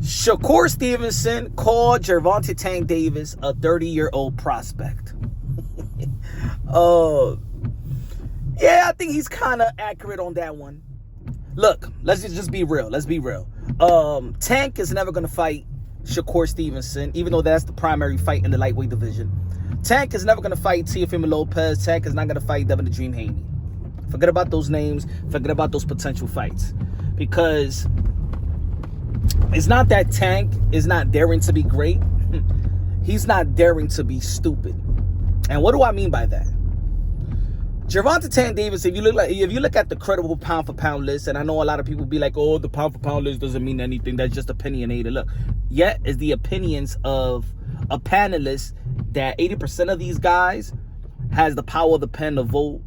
Shakur Stevenson called Gervonta Tank Davis a 30-year-old prospect. Yeah, I think he's kind of accurate on that one. Look, let's just be real. Let's be real. Tank is never going to fight Shakur Stevenson, even though that's the primary fight in the lightweight division. Tank is never going to fight Teofimo Lopez. Tank is not going to fight Devin the Dream Haney. Forget about those names. Forget about those potential fights. Because it's not that Tank is not daring to be great. He's not daring to be stupid. And what do I mean by that? Gervonta Tank Davis, if you look at the credible pound for pound list, and I know a lot of people be like, oh, the pound for pound list doesn't mean anything. That's just opinionated. Look, yet is the opinions of a panelist that 80% of these guys has the power of the pen to vote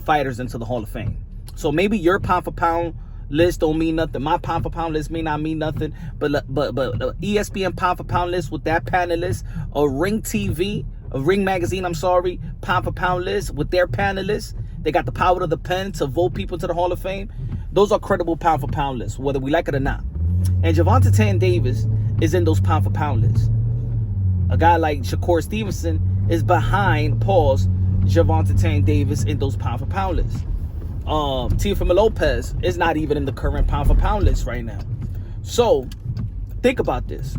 fighters into the Hall of Fame. So maybe your pound for pound list don't mean nothing. My pound for pound list may not mean nothing. But ESPN pound for pound list with that panelist, or Ring TV, a Ring Magazine, pound for pound list with their panelists, they got the power of the pen to vote people to the Hall of Fame. Those are credible pound for pound lists, whether we like it or not. And Gervonta Tank Davis is in those pound for pound lists. A guy like Shakur Stevenson is behind Gervonta Tank Davis in those pound for pound lists. Teofimo Lopez is not even in the current pound for pound list right now. So think about this.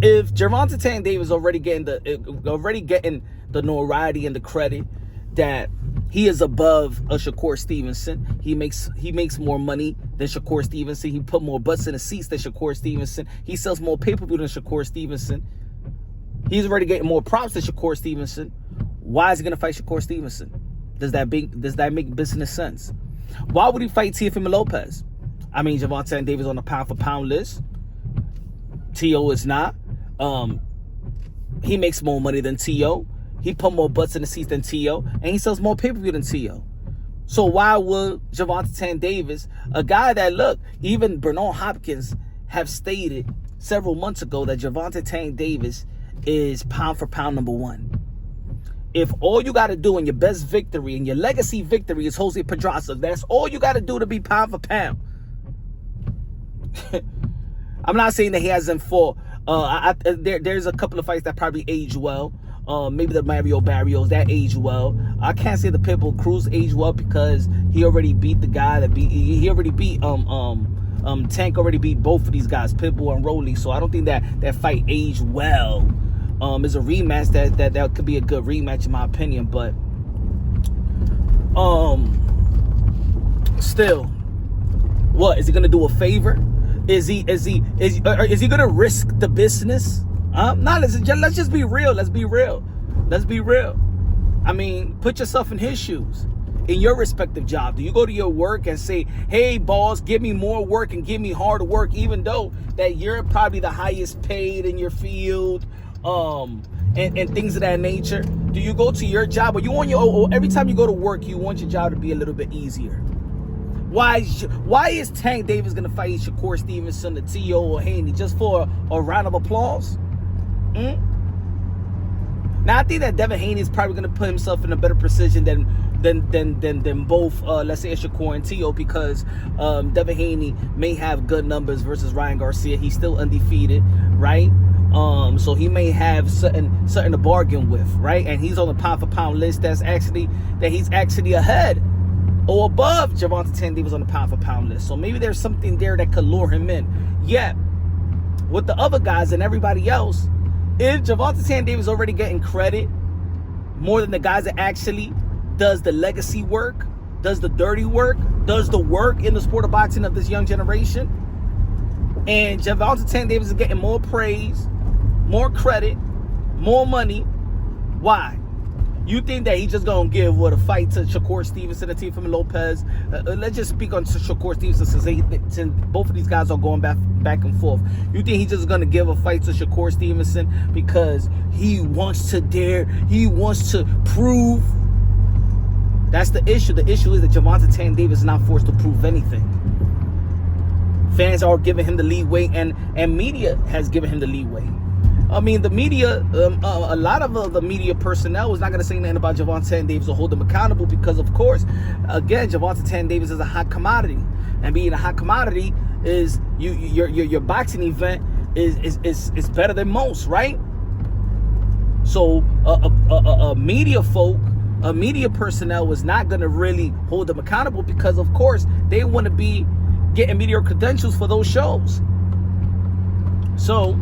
If Gervonta Tank Davis already getting the notoriety and the credit that he is above a Shakur Stevenson, he makes more money than Shakur Stevenson. He put more butts in the seats than Shakur Stevenson. He sells more pay-per-view than Shakur Stevenson. He's already getting more props than Shakur Stevenson. Why is he gonna fight Shakur Stevenson? Does that make business sense? Why would he fight Teofimo Lopez? I mean, Gervonta Tank Davis on the pound for pound list. T.O. is not. He makes more money than T.O. He put more butts in the seats than T.O. And he sells more pay-per-view than T.O. So why would Gervonta Tank Davis, a guy that, look, even Bernard Hopkins have stated several months ago that Gervonta Tank Davis is pound for pound number one. If all you got to do in your best victory and your legacy victory is Jose Pedraza, that's all you got to do to be pound for pound. I'm not saying that he hasn't fought. There's a couple of fights that probably aged well. Maybe the Mario Barrios, that aged well. I can't say the Pitbull Cruz aged well because he already beat the guy that beat. He already beat Tank already beat both of these guys, Pitbull and Rolly. So I don't think that fight aged well. It's a rematch that could be a good rematch in my opinion, but still, what is he gonna do a favor? Is he gonna risk the business? Let's just be real. Let's be real. I mean, put yourself in his shoes. In your respective job, do you go to your work and say, hey boss, give me more work and give me hard work, even though that you're probably the highest paid in your field, and things of that nature? Do you go to your job, or you want every time you go to work, you want your job to be a little bit easier? Why is Tank Davis gonna fight Shakur Stevenson, the T.O. or Haney, just for a round of applause? Now I think that Devin Haney is probably gonna put himself in a better position than both, let's say, Shakur and T.O., because Devin Haney may have good numbers versus Ryan Garcia. He's still undefeated, right? So he may have something to bargain with, right? And he's on the pound for pound list he's actually ahead or above Gervonta Tank Davis on the pound for pound list. So maybe there's something there that could lure him in. Yet with the other guys and everybody else, is Gervonta Tank Davis already getting credit more than the guys that actually does the legacy work, does the dirty work, does the work in the sport of boxing of this young generation? And Gervonta Tank Davis is getting more praise, more credit, more money. Why? You think that he's just going to give a fight to Shakur Stevenson and Teofimo Lopez? Let's just speak on Shakur Stevenson since both of these guys are going back and forth. You think he's just going to give a fight to Shakur Stevenson because he wants to dare, he wants to prove? That's the issue. The issue is that Gervonta Tank Davis is not forced to prove anything. Fans are giving him the leeway, and media has given him the leeway. I mean, the media, a lot of the media personnel is not going to say nothing about Gervonta Davis or hold him accountable because, of course, again, Gervonta Davis is a hot commodity, and being a hot commodity is your boxing event is better than most, right? So a media personnel was not going to really hold them accountable because, of course, they want to be getting media credentials for those shows. So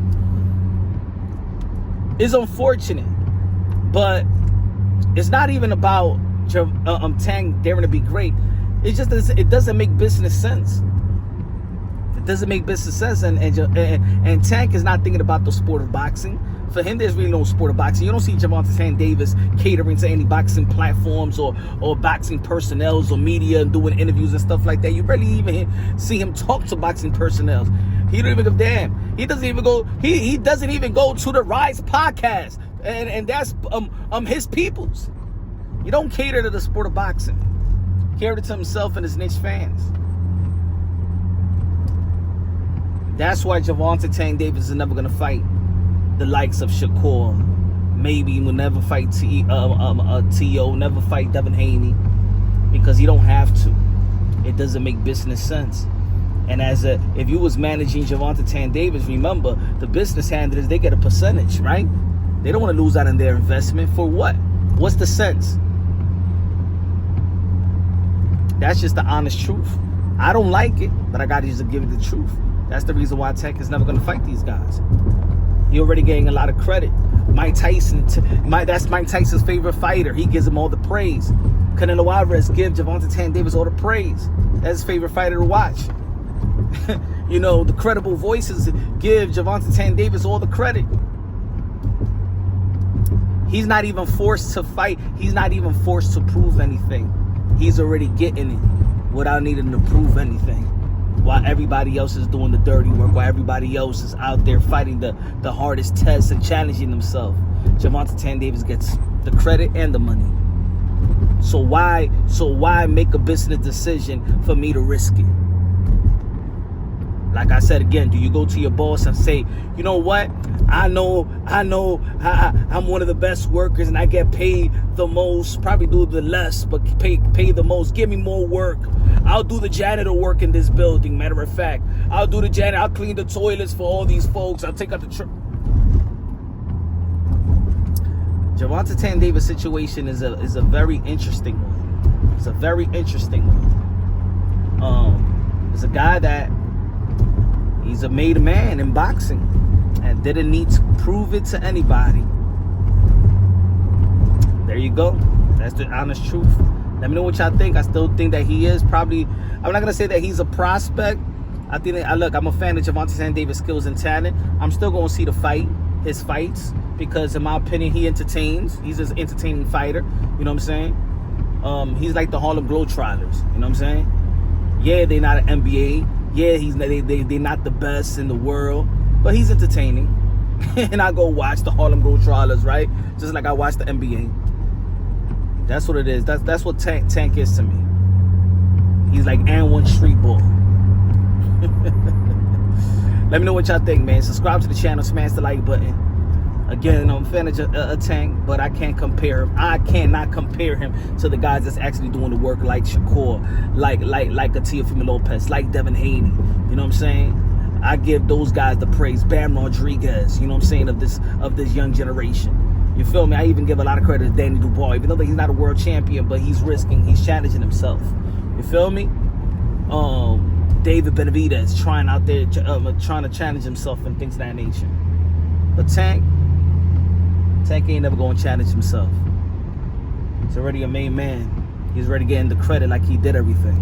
it's unfortunate, but it's not even about Tank daring to be great. It's just it doesn't make business sense. It doesn't make business sense, and Tank is not thinking about the sport of boxing. For him, there's really no sport of boxing. You don't see Gervonta Davis catering to any boxing platforms or boxing personnel or media and doing interviews and stuff like that. You barely even see him talk to boxing personnel. He don't even give a damn. He doesn't even go. He doesn't even go to the Rise podcast, and that's his people's. You don't cater to the sport of boxing. Cater to himself and his niche fans. That's why Gervonta Davis is never gonna fight the likes of Shakur. Maybe he will never fight T.O. Never fight Devin Haney because he don't have to. It doesn't make business sense. And if you was managing Gervonta Davis, remember the business handlers, they get a percentage, right? They don't want to lose out on their investment for what? What's the sense? That's just the honest truth. I don't like it, but I gotta just give it the truth. That's the reason why Tank is never gonna fight these guys. He already getting a lot of credit. Mike Tyson, that's Mike Tyson's favorite fighter. He gives him all the praise. Canelo Alvarez gives Gervonta Davis all the praise. That's his favorite fighter to watch. You know, the credible voices give Gervonta Davis all the credit. He's not even forced to fight. He's not even forced to prove anything. He's already getting it without needing to prove anything. While everybody else is doing the dirty work, while everybody else is out there fighting the hardest tests and challenging themselves, Gervonta Davis gets the credit and the money. So why make a business decision for me to risk it? Like I said again, do you go to your boss and say, you know what? I know I'm one of the best workers and I get paid the most, probably do the less, but pay the most. Give me more work. I'll do the janitor work in this building. Matter of fact, I'll do the janitor. I'll clean the toilets for all these folks. I'll take out the Gervonta Davis situation is a very interesting one. It's a very interesting one. It's a guy that he's a made man in boxing and didn't need to prove it to anybody. There you go. That's the honest truth. Let me know what y'all think. I still think that he is probably, I'm not going to say that he's a prospect. I think that, look, I'm a fan of Gervonta Davis' skills and talent. I'm still going to see his fights, because in my opinion, he entertains. He's an entertaining fighter. You know what I'm saying? He's like the Harlem Globetrotters. You know what I'm saying? Yeah, they're not an NBA. Yeah, they're not the best in the world, but he's entertaining. And I go watch the Harlem Globetrotters, right? Just like I watch the NBA. That's what it is. That's what Tank is to me. He's like and1 street ball. Let me know what y'all think, man. Subscribe to the channel, smash the like button. Again, I'm a fan of Tank, but I can't compare him. I cannot compare him to the guys that's actually doing the work, like Shakur, like a Teofimo Lopez, like Devin Haney. You know what I'm saying? I give those guys the praise. Bam Rodriguez, you know what I'm saying, of this young generation. You feel me? I even give a lot of credit to Danny Dubois, even though he's not a world champion, but he's challenging himself. You feel me? David Benavidez trying to challenge himself and things of that nature. But Tank ain't never going to challenge himself. He's already a main man. He's already getting the credit like he did everything.